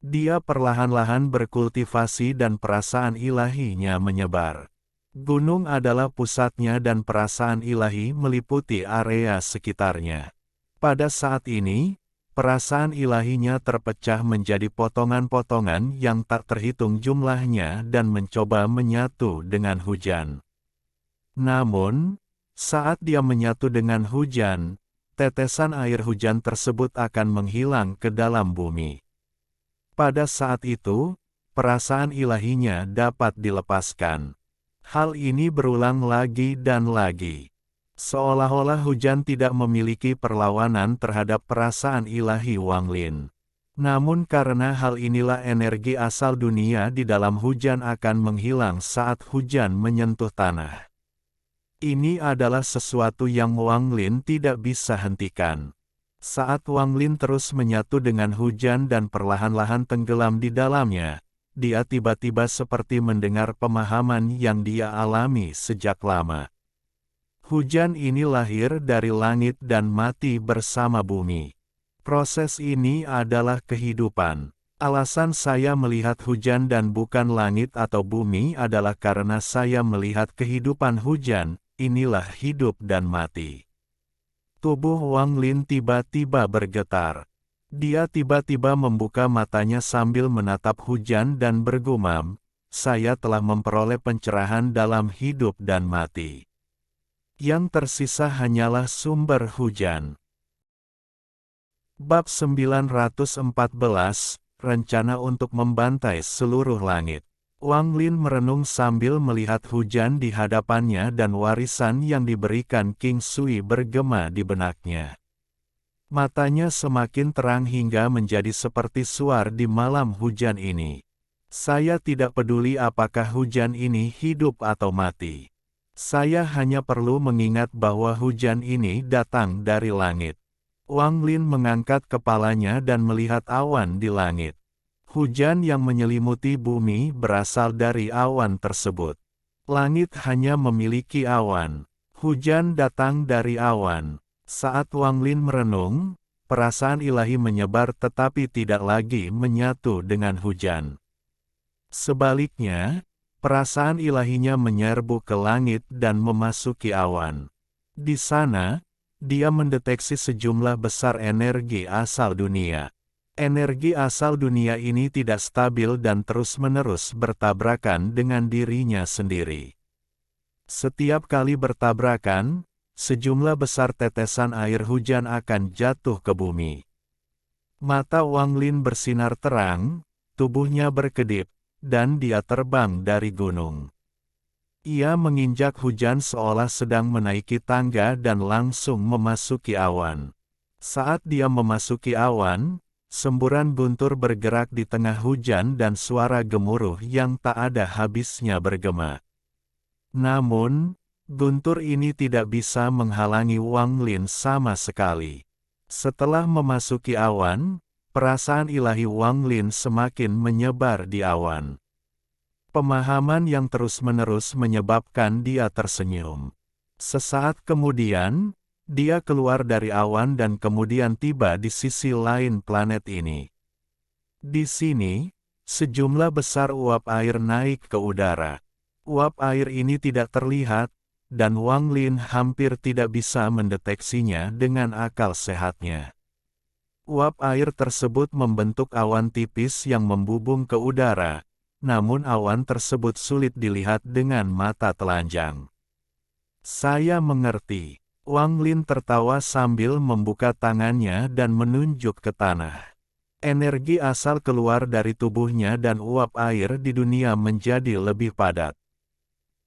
Dia perlahan-lahan berkultivasi dan perasaan ilahinya menyebar. Gunung adalah pusatnya dan perasaan ilahi meliputi area sekitarnya. Pada saat ini, perasaan ilahinya terpecah menjadi potongan-potongan yang tak terhitung jumlahnya dan mencoba menyatu dengan hujan. Namun, saat dia menyatu dengan hujan, tetesan air hujan tersebut akan menghilang ke dalam bumi. Pada saat itu, perasaan ilahinya dapat dilepaskan. Hal ini berulang lagi dan lagi. Seolah-olah hujan tidak memiliki perlawanan terhadap perasaan ilahi Wang Lin. Namun karena hal inilah energi asal dunia di dalam hujan akan menghilang saat hujan menyentuh tanah. Ini adalah sesuatu yang Wang Lin tidak bisa hentikan. Saat Wang Lin terus menyatu dengan hujan dan perlahan-lahan tenggelam di dalamnya, dia tiba-tiba seperti mendengar pemahaman yang dia alami sejak lama. Hujan ini lahir dari langit dan mati bersama bumi. Proses ini adalah kehidupan. Alasan saya melihat hujan dan bukan langit atau bumi adalah karena saya melihat kehidupan hujan, inilah hidup dan mati. Tubuh Wang Lin tiba-tiba bergetar. Dia tiba-tiba membuka matanya sambil menatap hujan dan bergumam, "Saya telah memperoleh pencerahan dalam hidup dan mati. Yang tersisa hanyalah sumber hujan." Bab 914, Rencana untuk membantai seluruh langit. Wang Lin merenung sambil melihat hujan di hadapannya dan warisan yang diberikan King Sui bergema di benaknya. Matanya semakin terang hingga menjadi seperti suar di malam hujan ini. Saya tidak peduli apakah hujan ini hidup atau mati. Saya hanya perlu mengingat bahwa hujan ini datang dari langit. Wang Lin mengangkat kepalanya dan melihat awan di langit. Hujan yang menyelimuti bumi berasal dari awan tersebut. Langit hanya memiliki awan. Hujan datang dari awan. Saat Wang Lin merenung, perasaan ilahi menyebar tetapi tidak lagi menyatu dengan hujan. Sebaliknya, perasaan ilahinya menyerbu ke langit dan memasuki awan. Di sana, dia mendeteksi sejumlah besar energi asal dunia. Energi asal dunia ini tidak stabil dan terus-menerus bertabrakan dengan dirinya sendiri. Setiap kali bertabrakan, sejumlah besar tetesan air hujan akan jatuh ke bumi. Mata Wang Lin bersinar terang, tubuhnya berkedip, dan dia terbang dari gunung. Ia menginjak hujan seolah sedang menaiki tangga dan langsung memasuki awan. Saat dia memasuki awan, semburan guntur bergerak di tengah hujan dan suara gemuruh yang tak ada habisnya bergema. Namun, guntur ini tidak bisa menghalangi Wang Lin sama sekali. Setelah memasuki awan, perasaan ilahi Wang Lin semakin menyebar di awan. Pemahaman yang terus-menerus menyebabkan dia tersenyum. Sesaat kemudian, dia keluar dari awan dan kemudian tiba di sisi lain planet ini. Di sini, sejumlah besar uap air naik ke udara. Uap air ini tidak terlihat, dan Wang Lin hampir tidak bisa mendeteksinya dengan akal sehatnya. Uap air tersebut membentuk awan tipis yang membubung ke udara, namun awan tersebut sulit dilihat dengan mata telanjang. "Saya mengerti." Wang Lin tertawa sambil membuka tangannya dan menunjuk ke tanah. Energi asal keluar dari tubuhnya dan uap air di dunia menjadi lebih padat.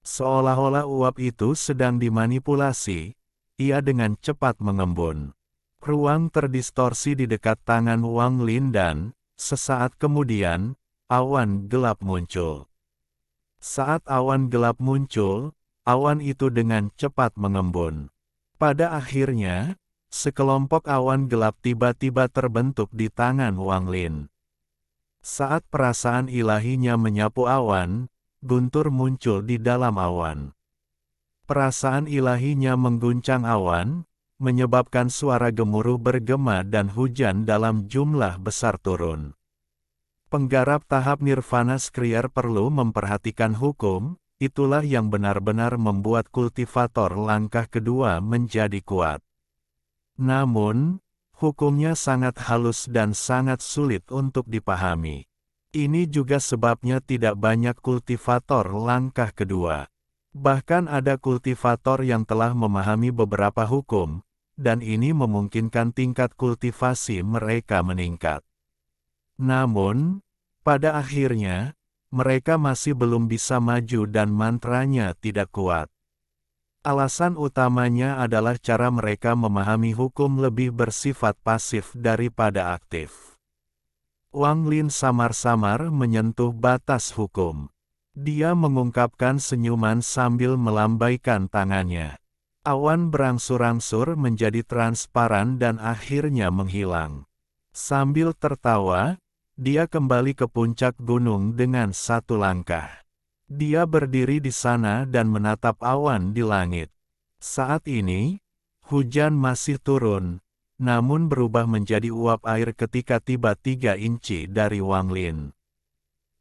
Seolah-olah uap itu sedang dimanipulasi, ia dengan cepat mengembun. Ruang terdistorsi di dekat tangan Wang Lin dan, sesaat kemudian, awan gelap muncul. Saat awan gelap muncul, awan itu dengan cepat mengembun. Pada akhirnya, sekelompok awan gelap tiba-tiba terbentuk di tangan Wang Lin. Saat perasaan ilahinya menyapu awan, guntur muncul di dalam awan. Perasaan ilahinya mengguncang awan, menyebabkan suara gemuruh bergema dan hujan dalam jumlah besar turun. Penggarap tahap nirvana Skrier perlu memperhatikan hukum, itulah yang benar-benar membuat kultivator langkah kedua menjadi kuat. Namun, hukumnya sangat halus dan sangat sulit untuk dipahami. Ini juga sebabnya tidak banyak kultivator langkah kedua. Bahkan ada kultivator yang telah memahami beberapa hukum, dan ini memungkinkan tingkat kultivasi mereka meningkat. Namun, pada akhirnya, mereka masih belum bisa maju dan mantranya tidak kuat. Alasan utamanya adalah cara mereka memahami hukum lebih bersifat pasif daripada aktif. Wang Lin samar-samar menyentuh batas hukum. Dia mengungkapkan senyuman sambil melambaikan tangannya. Awan berangsur-angsur menjadi transparan dan akhirnya menghilang. Sambil tertawa, Dia kembali ke puncak gunung dengan satu langkah. Dia berdiri di sana dan menatap awan di langit. Saat ini, hujan masih turun, namun berubah menjadi uap air ketika tiba 3 inci dari Wang Lin.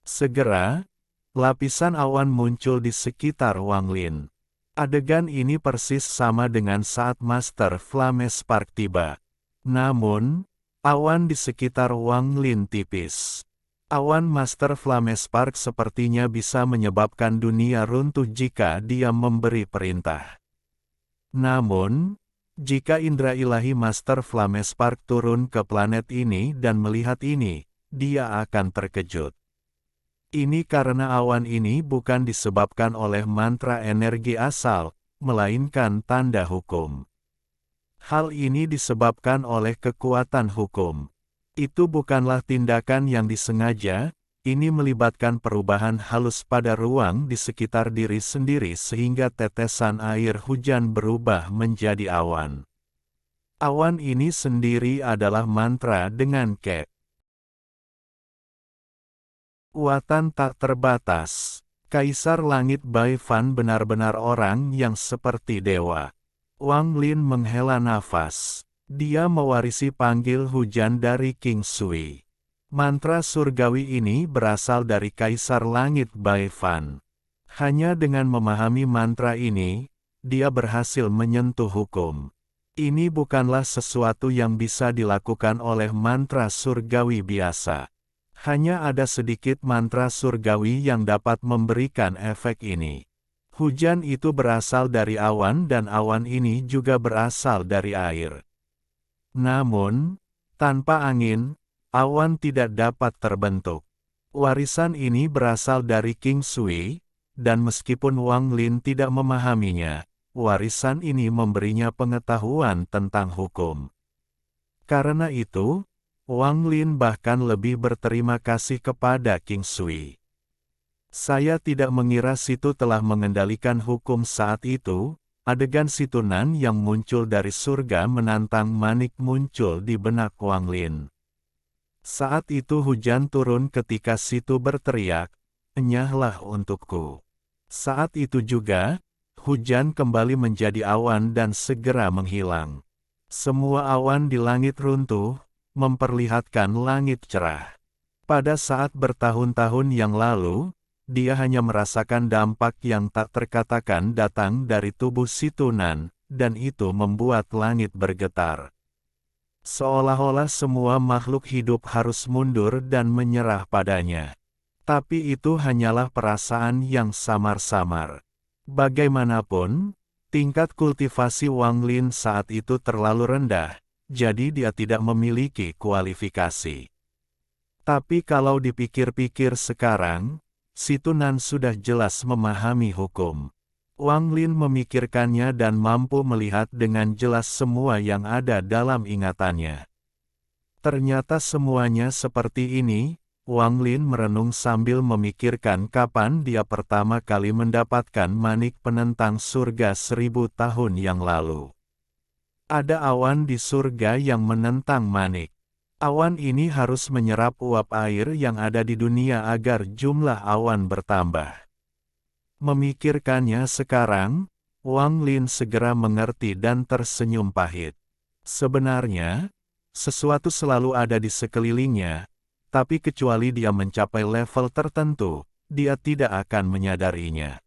Segera, lapisan awan muncul di sekitar Wang Lin. Adegan ini persis sama dengan saat Master Flame Spark tiba. Namun, awan di sekitar Wang Lin tipis. Awan Master Flame Spark sepertinya bisa menyebabkan dunia runtuh jika dia memberi perintah. Namun, jika indera ilahi Master Flame Spark turun ke planet ini dan melihat ini, dia akan terkejut. Ini karena awan ini bukan disebabkan oleh mantra energi asal, melainkan tanda hukum. Hal ini disebabkan oleh kekuatan hukum. Itu bukanlah tindakan yang disengaja, ini melibatkan perubahan halus pada ruang di sekitar diri sendiri sehingga tetesan air hujan berubah menjadi awan. Awan ini sendiri adalah mantra dengan kekuatan tak terbatas. Kaisar Langit Bai Fan benar-benar orang yang seperti dewa. Wang Lin menghela nafas. Dia mewarisi panggil hujan dari King Sui. Mantra surgawi ini berasal dari Kaisar Langit Bai Fan. Hanya dengan memahami mantra ini, dia berhasil menyentuh hukum. Ini bukanlah sesuatu yang bisa dilakukan oleh mantra surgawi biasa. Hanya ada sedikit mantra surgawi yang dapat memberikan efek ini. Hujan itu berasal dari awan dan awan ini juga berasal dari air. Namun, tanpa angin, awan tidak dapat terbentuk. Warisan ini berasal dari King Sui, dan meskipun Wang Lin tidak memahaminya, warisan ini memberinya pengetahuan tentang hukum. Karena itu, Wang Lin bahkan lebih berterima kasih kepada King Sui. Saya tidak mengira Situ telah mengendalikan hukum saat itu. Adegan Situnan yang muncul dari surga menantang Manik muncul di benak Wang Lin. Saat itu hujan turun ketika Situ berteriak, "Enyahlah untukku." Saat itu juga, hujan kembali menjadi awan dan segera menghilang. Semua awan di langit runtuh, memperlihatkan langit cerah. Pada saat bertahun-tahun yang lalu, dia hanya merasakan dampak yang tak terkatakan datang dari tubuh Situnan, dan itu membuat langit bergetar. Seolah-olah semua makhluk hidup harus mundur dan menyerah padanya. Tapi itu hanyalah perasaan yang samar-samar. Bagaimanapun, tingkat kultivasi Wang Lin saat itu terlalu rendah, jadi dia tidak memiliki kualifikasi. Tapi kalau dipikir-pikir sekarang, Situnan sudah jelas memahami hukum. Wang Lin memikirkannya dan mampu melihat dengan jelas semua yang ada dalam ingatannya. Ternyata semuanya seperti ini. Wang Lin merenung sambil memikirkan kapan dia pertama kali mendapatkan manik penentang surga 1000 tahun yang lalu. Ada awan di surga yang menentang manik. Awan ini harus menyerap uap air yang ada di dunia agar jumlah awan bertambah. Memikirkannya sekarang, Wang Lin segera mengerti dan tersenyum pahit. Sebenarnya, sesuatu selalu ada di sekelilingnya, tapi kecuali dia mencapai level tertentu, dia tidak akan menyadarinya.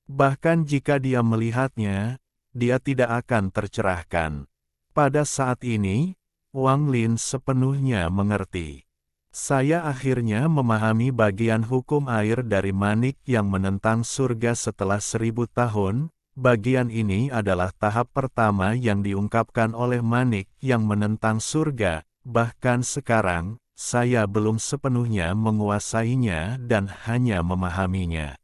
Bahkan jika dia melihatnya, dia tidak akan tercerahkan. Pada saat ini, Wang Lin sepenuhnya mengerti. Saya akhirnya memahami bagian hukum air dari manik yang menentang surga setelah 1000 tahun. Bagian ini adalah tahap pertama yang diungkapkan oleh manik yang menentang surga. Bahkan sekarang, saya belum sepenuhnya menguasainya dan hanya memahaminya.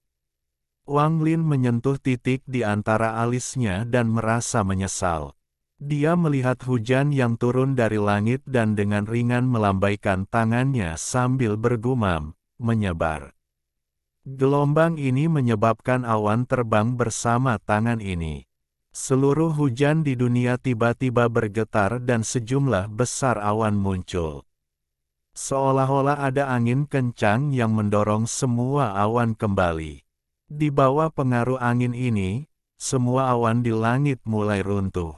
Wang Lin menyentuh titik di antara alisnya dan merasa menyesal. Dia melihat hujan yang turun dari langit dan dengan ringan melambaikan tangannya sambil bergumam, "Menyebar." Gelombang ini menyebabkan awan terbang bersama tangan ini. Seluruh hujan di dunia tiba-tiba bergetar dan sejumlah besar awan muncul. Seolah-olah ada angin kencang yang mendorong semua awan kembali. Di bawah pengaruh angin ini, semua awan di langit mulai runtuh.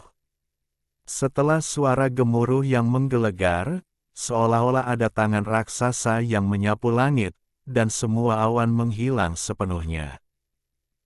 Setelah suara gemuruh yang menggelegar, seolah-olah ada tangan raksasa yang menyapu langit, dan semua awan menghilang sepenuhnya.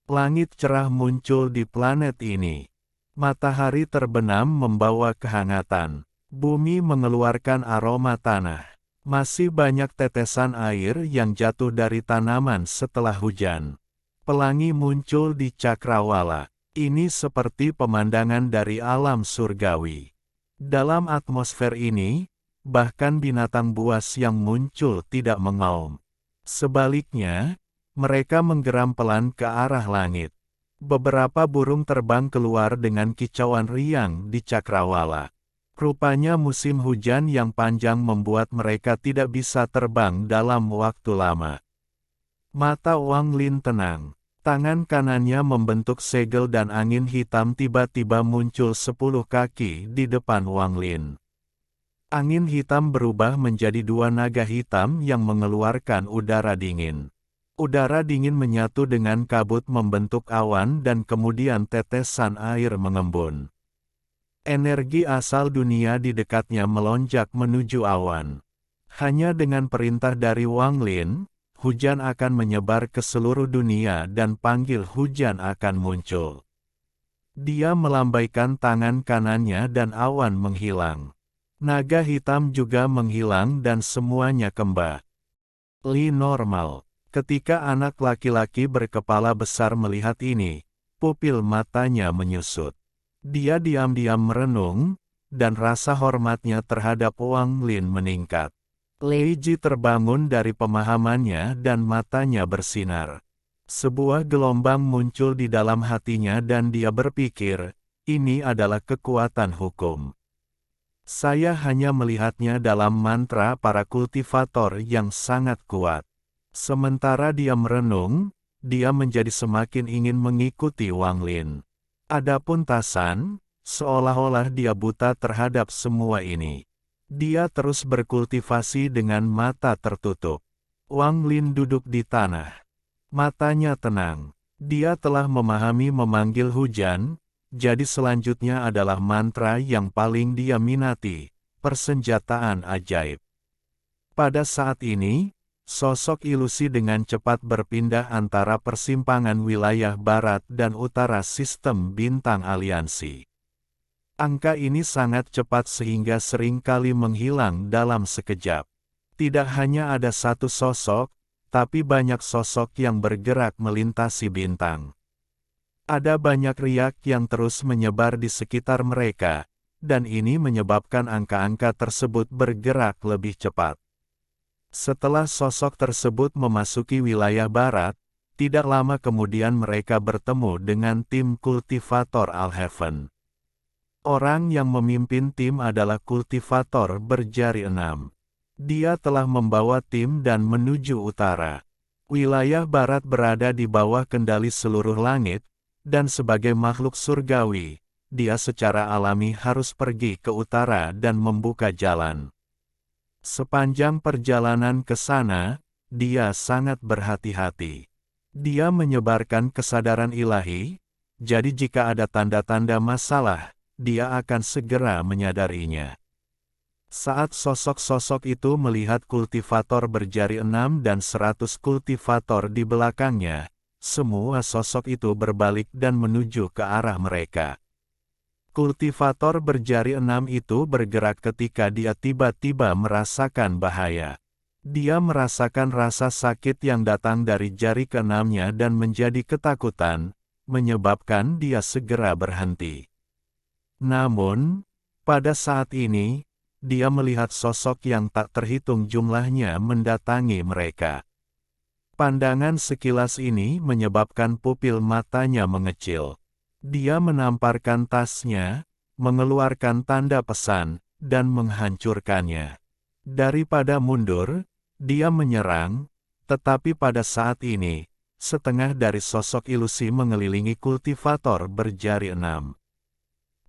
Langit cerah muncul di planet ini. Matahari terbenam membawa kehangatan. Bumi mengeluarkan aroma tanah. Masih banyak tetesan air yang jatuh dari tanaman setelah hujan. Pelangi muncul di cakrawala. Ini seperti pemandangan dari alam surgawi. Dalam atmosfer ini, bahkan binatang buas yang muncul tidak mengaum. Sebaliknya, mereka menggeram pelan ke arah langit. Beberapa burung terbang keluar dengan kicauan riang di cakrawala. Rupanya musim hujan yang panjang membuat mereka tidak bisa terbang dalam waktu lama. Mata Wang Lin tenang. Tangan kanannya membentuk segel dan angin hitam tiba-tiba muncul 10 kaki di depan Wang Lin. Angin hitam berubah menjadi 2 naga hitam yang mengeluarkan udara dingin. Udara dingin menyatu dengan kabut membentuk awan dan kemudian tetesan air mengembun. Energi asal dunia di dekatnya melonjak menuju awan. Hanya dengan perintah dari Wang Lin, hujan akan menyebar ke seluruh dunia dan panggil hujan akan muncul. Dia melambaikan tangan kanannya dan awan menghilang. Naga hitam juga menghilang dan semuanya kembali normal. Ketika anak laki-laki berkepala besar melihat ini, pupil matanya menyusut. Dia diam-diam merenung, dan rasa hormatnya terhadap Wang Lin meningkat. Lei Ji terbangun dari pemahamannya dan matanya bersinar. Sebuah gelombang muncul di dalam hatinya dan dia berpikir, ini adalah kekuatan hukum. Saya hanya melihatnya dalam mantra para kultivator yang sangat kuat. Sementara dia merenung, dia menjadi semakin ingin mengikuti Wang Lin. Adapun Tasan, seolah-olah dia buta terhadap semua ini. Dia terus berkultivasi dengan mata tertutup. Wang Lin duduk di tanah. Matanya tenang. Dia telah memahami memanggil hujan, jadi selanjutnya adalah mantra yang paling dia minati, persenjataan ajaib. Pada saat ini, sosok ilusi dengan cepat berpindah antara persimpangan wilayah barat dan utara sistem bintang aliansi. Angka ini sangat cepat sehingga seringkali menghilang dalam sekejap. Tidak hanya ada satu sosok, tapi banyak sosok yang bergerak melintasi bintang. Ada banyak riak yang terus menyebar di sekitar mereka, dan ini menyebabkan angka-angka tersebut bergerak lebih cepat. Setelah sosok tersebut memasuki wilayah barat, tidak lama kemudian mereka bertemu dengan tim kultivator Alhaven. Orang yang memimpin tim adalah kultivator berjari 6. Dia telah membawa tim dan menuju utara. Wilayah barat berada di bawah kendali seluruh langit, dan sebagai makhluk surgawi, dia secara alami harus pergi ke utara dan membuka jalan. Sepanjang perjalanan ke sana, dia sangat berhati-hati. Dia menyebarkan kesadaran ilahi, jadi jika ada tanda-tanda masalah, dia akan segera menyadarinya. Saat sosok-sosok itu melihat kultivator berjari 6 dan 100 kultivator di belakangnya, semua sosok itu berbalik dan menuju ke arah mereka. Kultivator berjari 6 itu bergerak ketika dia tiba-tiba merasakan bahaya. Dia merasakan rasa sakit yang datang dari jari keenamnya dan menjadi ketakutan, menyebabkan dia segera berhenti. Namun, pada saat ini, dia melihat sosok yang tak terhitung jumlahnya mendatangi mereka. Pandangan sekilas ini menyebabkan pupil matanya mengecil. Dia menamparkan tasnya, mengeluarkan tanda pesan, dan menghancurkannya. Daripada mundur, dia menyerang, tetapi pada saat ini, setengah dari sosok ilusi mengelilingi kultivator berjari 6.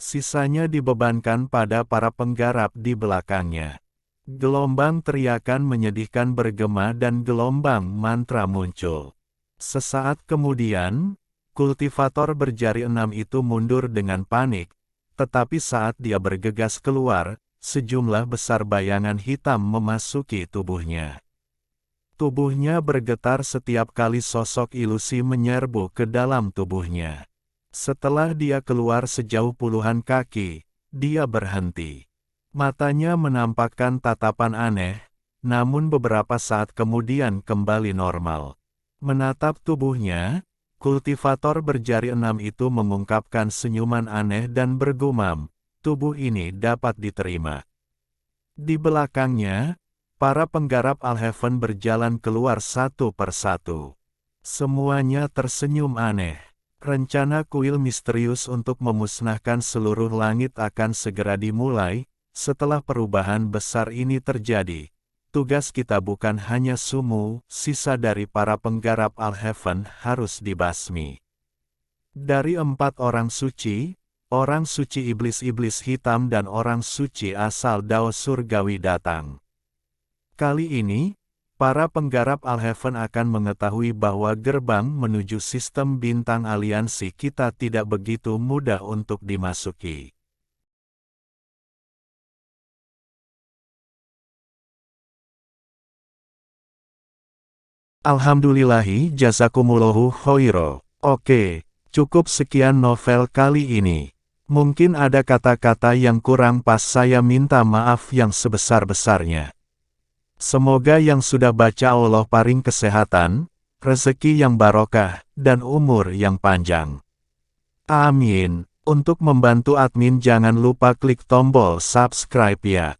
Sisanya dibebankan pada para penggarap di belakangnya. Gelombang teriakan menyedihkan bergema dan gelombang mantra muncul. Sesaat kemudian, kultivator berjari 6 itu mundur dengan panik, tetapi saat dia bergegas keluar, sejumlah besar bayangan hitam memasuki tubuhnya. Tubuhnya bergetar setiap kali sosok ilusi menyerbu ke dalam tubuhnya. Setelah dia keluar sejauh puluhan kaki, dia berhenti. Matanya menampakkan tatapan aneh, namun beberapa saat kemudian kembali normal. Menatap tubuhnya, kultivator berjari 6 itu mengungkapkan senyuman aneh dan bergumam, tubuh ini dapat diterima. Di belakangnya, para penggarap Alhaven berjalan keluar satu persatu. Semuanya tersenyum aneh. Rencana kuil misterius untuk memusnahkan seluruh langit akan segera dimulai. Setelah perubahan besar ini terjadi, tugas kita bukan hanya Sumu, sisa dari para penggarap Alhaven harus dibasmi. Dari 4 orang suci iblis-iblis hitam dan orang suci asal Dao Surgawi datang. Kali ini, para penggarap Alhaven akan mengetahui bahwa gerbang menuju sistem bintang aliansi kita tidak begitu mudah untuk dimasuki. Alhamdulillahi jazakumullahu khoiro. Oke, cukup sekian novel kali ini. Mungkin ada kata-kata yang kurang pas, saya minta maaf yang sebesar-besarnya. Semoga yang sudah baca Allah paring kesehatan, rezeki yang barokah, dan umur yang panjang. Amin. Untuk membantu admin jangan lupa klik tombol subscribe ya.